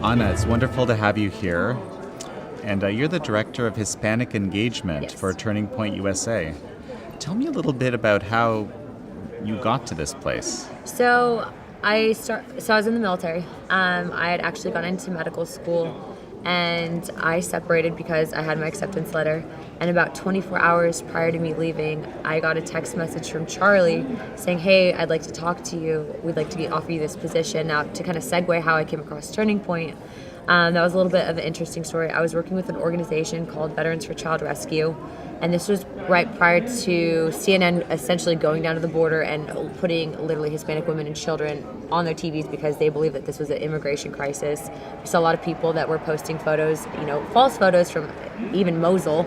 Anna, it's wonderful to have you here. And you're the director of Hispanic engagement Yes. for Turning Point USA. Tell me a little bit about how you got to this place. So I was in the military. I had actually gone into medical school, and I separated because I had my acceptance letter. And about 24 hours prior to me leaving, I got a text message from Charlie saying, "Hey, I'd like to talk to you. We'd like to offer you this position." Now, to kind of segue how I came across Turning Point, that was a little bit of an interesting story. I was working with an organization called Veterans for Child Rescue, and this was right prior to CNN essentially going down to the border and putting literally Hispanic women and children on their TVs because they believed that this was an immigration crisis. We saw a lot of people that were posting photos, false photos from even Mosul,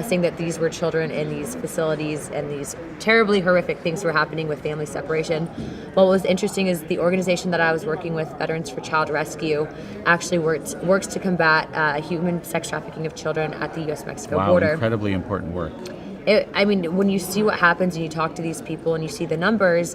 saying that these were children in these facilities and these terribly horrific things were happening with family separation. What was interesting is the organization that I was working with, Veterans for Child Rescue, actually works to combat human sex trafficking of children at the U.S.-Mexico border. Incredibly important work. When you see what happens and you talk to these people and you see the numbers,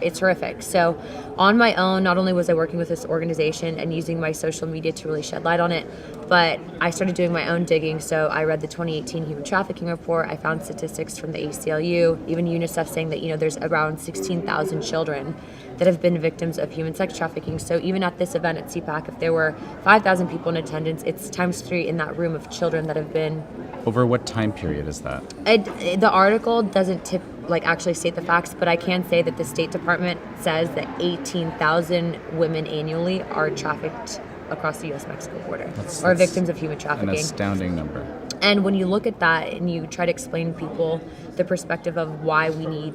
it's horrific. So on my own, not only was I working with this organization and using my social media to really shed light on it, but I started doing my own digging. So I read the 2018 Human Trafficking Report. I found statistics from the ACLU, even UNICEF saying that, there's around 16,000 children that have been victims of human sex trafficking. So even at this event at CPAC, if there were 5,000 people in attendance, it's times 3 in that room of children that have been. Over what time period is that? The article doesn't actually state the facts, but I can say that the State Department says that 18,000 women annually are trafficked across the U.S.-Mexico border, or victims of human trafficking. An astounding number. And when you look at that and you try to explain to people the perspective of why we need,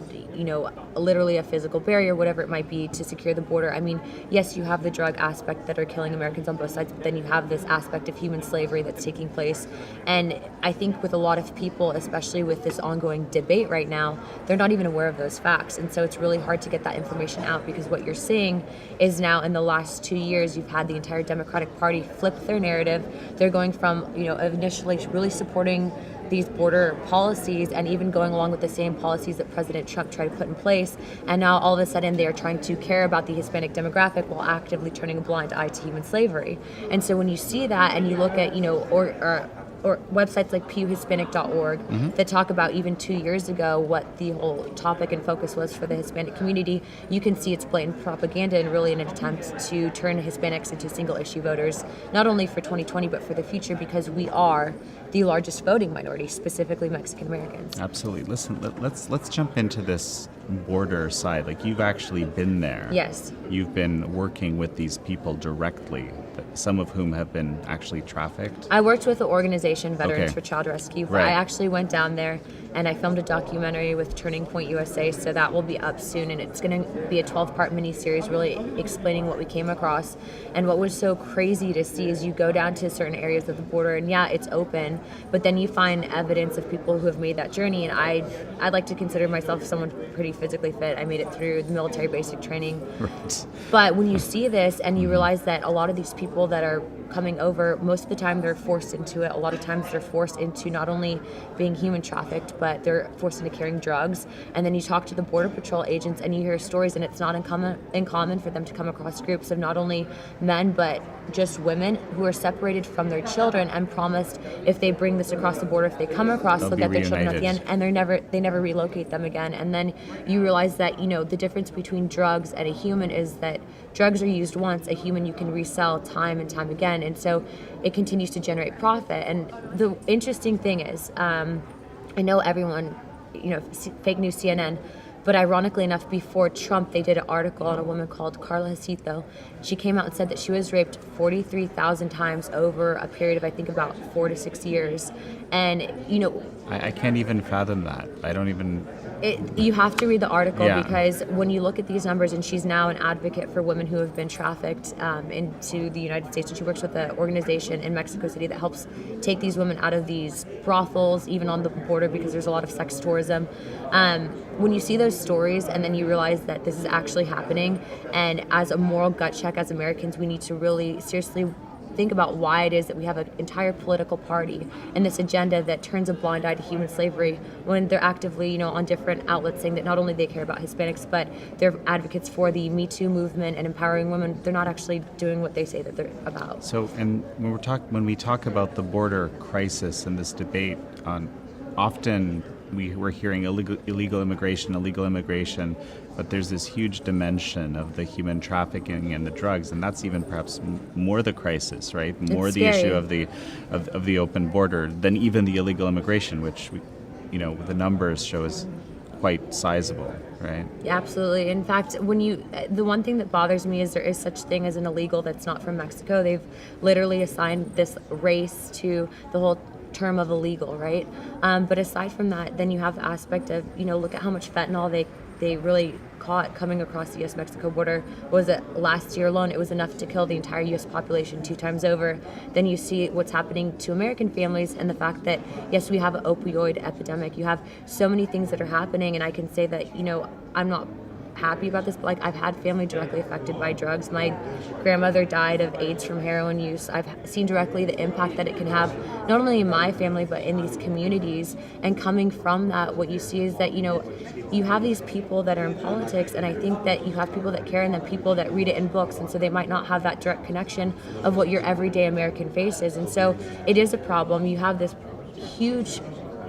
literally a physical barrier, whatever it might be, to secure the border. I mean, yes, you have the drug aspect that are killing Americans on both sides, but then you have this aspect of human slavery that's taking place. And I think with a lot of people, especially with this ongoing debate right now, they're not even aware of those facts. And so it's really hard to get that information out because what you're seeing is now in the last 2 years, you've had the entire Democratic Party flip their narrative. They're going from, initially really supporting these border policies and even going along with the same policies that President Trump tried to put in place. And now all of a sudden they are trying to care about the Hispanic demographic while actively turning a blind eye to human slavery. And so when you see that and you look at, or websites like pewhispanic.org that talk about even 2 years ago what the whole topic and focus was for the Hispanic community, you can see it's blatant propaganda and really an attempt to turn Hispanics into single-issue voters, not only for 2020 but for the future, because we are the largest voting minority, specifically Mexican Americans. Absolutely. Listen, let's jump into this border side. Like, you've actually been there. Yes. You've been working with these people directly, some of whom have been actually trafficked. I worked with the organization Veterans for Child Rescue. Right. I actually went down there and I filmed a documentary with Turning Point USA, so that will be up soon, and it's going to be a 12-part mini-series really explaining what we came across. And what was so crazy to see is you go down to certain areas of the border and it's open, but then you find evidence of people who have made that journey, and I'd like to consider myself someone pretty physically fit. I made it through the military basic training. Right. But when you see this and you realize that a lot of these people that are coming over, most of the time they're forced into it. A lot of times they're forced into not only being human trafficked, but they're forced into carrying drugs. And then you talk to the Border Patrol agents and you hear stories, and it's not uncommon for them to come across groups of not only men, but just women who are separated from their children and promised if they bring this across the border, if they come across, they'll get their children at the end, and they never relocate them again. And then you realize that, the difference between drugs and a human is that drugs are used once, a human you can resell time and time again, and so it continues to generate profit. And the interesting thing is, I know everyone, fake news CNN, but ironically enough, before Trump, they did an article on a woman called Carla Jacinto. She came out and said that she was raped 43,000 times over a period of, I think, about 4 to 6 years. And, I can't even fathom that. I don't even... You have to read the article because when you look at these numbers, and she's now an advocate for women who have been trafficked into the United States, and she works with an organization in Mexico City that helps take these women out of these brothels, even on the border, because there's a lot of sex tourism. When you see those stories and then you realize that this is actually happening, and as a moral gut check as Americans, we need to really seriously think about why it is that we have an entire political party and this agenda that turns a blind eye to human slavery when they're actively, on different outlets saying that not only they care about Hispanics, but they're advocates for the Me Too movement and empowering women. They're not actually doing what they say that they're about. So, and when we talk about the border crisis and this debate, often we're hearing illegal immigration, but there's this huge dimension of the human trafficking and the drugs, and that's even perhaps more the crisis, right? More the issue of the open border than even the illegal immigration, which the numbers show is quite sizable, right? Yeah, absolutely. In fact, the one thing that bothers me is there is such thing as an illegal that's not from Mexico. They've literally assigned this race to the whole term of illegal, right? But aside from that, then you have the aspect of, look at how much fentanyl they really caught coming across the U.S.-Mexico border. Was it last year alone? It was enough to kill the entire U.S. population 2 times over. Then you see what's happening to American families and the fact that, yes, we have an opioid epidemic. You have so many things that are happening, and I can say that, I'm not happy about this, but I've had family directly affected by drugs. My grandmother died of AIDS from heroin use. I've seen directly the impact that it can have not only in my family but in these communities. And coming from that, what you see is that you have these people that are in politics, and I think that you have people that care and then people that read it in books, and so they might not have that direct connection of what your everyday American faces. And so it is a problem. You have this huge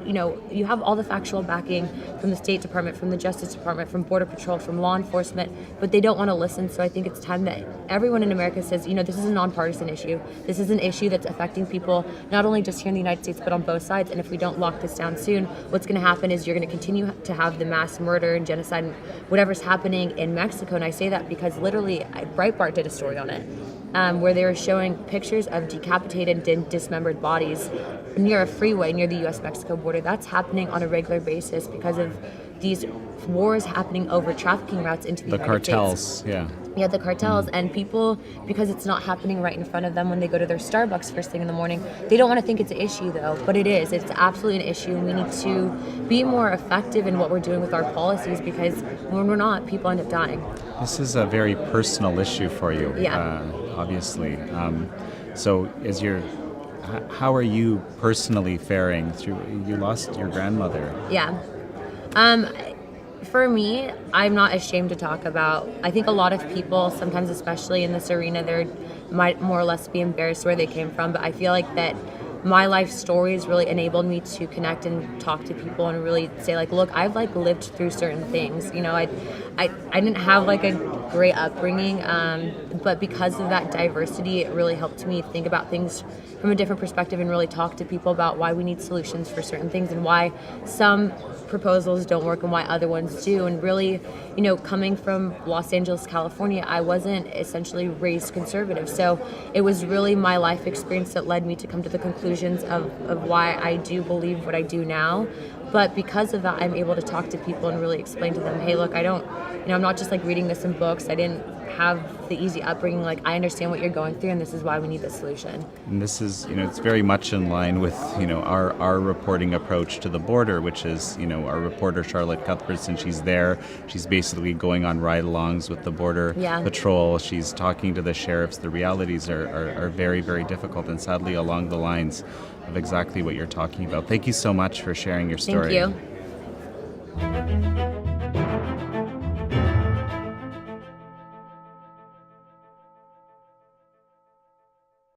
you have all the factual backing from the State Department, from the Justice Department, from Border Patrol, from law enforcement, but they don't want to listen. So I think it's time that everyone in America says, this is a nonpartisan issue. This is an issue that's affecting people not only just here in the United States, but on both sides. And if we don't lock this down soon, what's going to happen is you're going to continue to have the mass murder and genocide and whatever's happening in Mexico. And I say that because literally Breitbart did a story on it. Where they were showing pictures of decapitated and dismembered bodies near a freeway near the U.S.-Mexico border. That's happening on a regular basis because of these wars happening over trafficking routes into the United cartels, States. Yeah, the cartels. And people, because it's not happening right in front of them when they go to their Starbucks first thing in the morning, they don't want to think it's an issue, though. But it is. It's absolutely an issue, and we need to be more effective in what we're doing with our policies, because when we're not, people end up dying. This is a very personal issue for you, obviously. So how are you personally faring through? You lost your grandmother. Yeah. For me, I'm not ashamed to talk about. I think a lot of people, sometimes especially in this arena, they might more or less be embarrassed where they came from. But I feel like that my life story has really enabled me to connect and talk to people and really say, look, I've lived through certain things. I didn't have a great upbringing, but because of that diversity, it really helped me think about things from a different perspective and really talk to people about why we need solutions for certain things and why some proposals don't work and why other ones do. And really, coming from Los Angeles, California, I wasn't essentially raised conservative. So it was really my life experience that led me to come to the conclusions of why I do believe what I do now. But because of that, I'm able to talk to people and really explain to them, hey, look, I'm not just reading this in books. I didn't have the easy upbringing. I understand what you're going through, and this is why we need this solution. And this is, it's very much in line with, our reporting approach to the border, which is, our reporter Charlotte Cuthbertson, she's there. She's basically going on ride-alongs with the Border Patrol. She's talking to the sheriffs. The realities are very, very difficult, and sadly along the lines of exactly what you're talking about. Thank you so much for sharing your story. Thank you.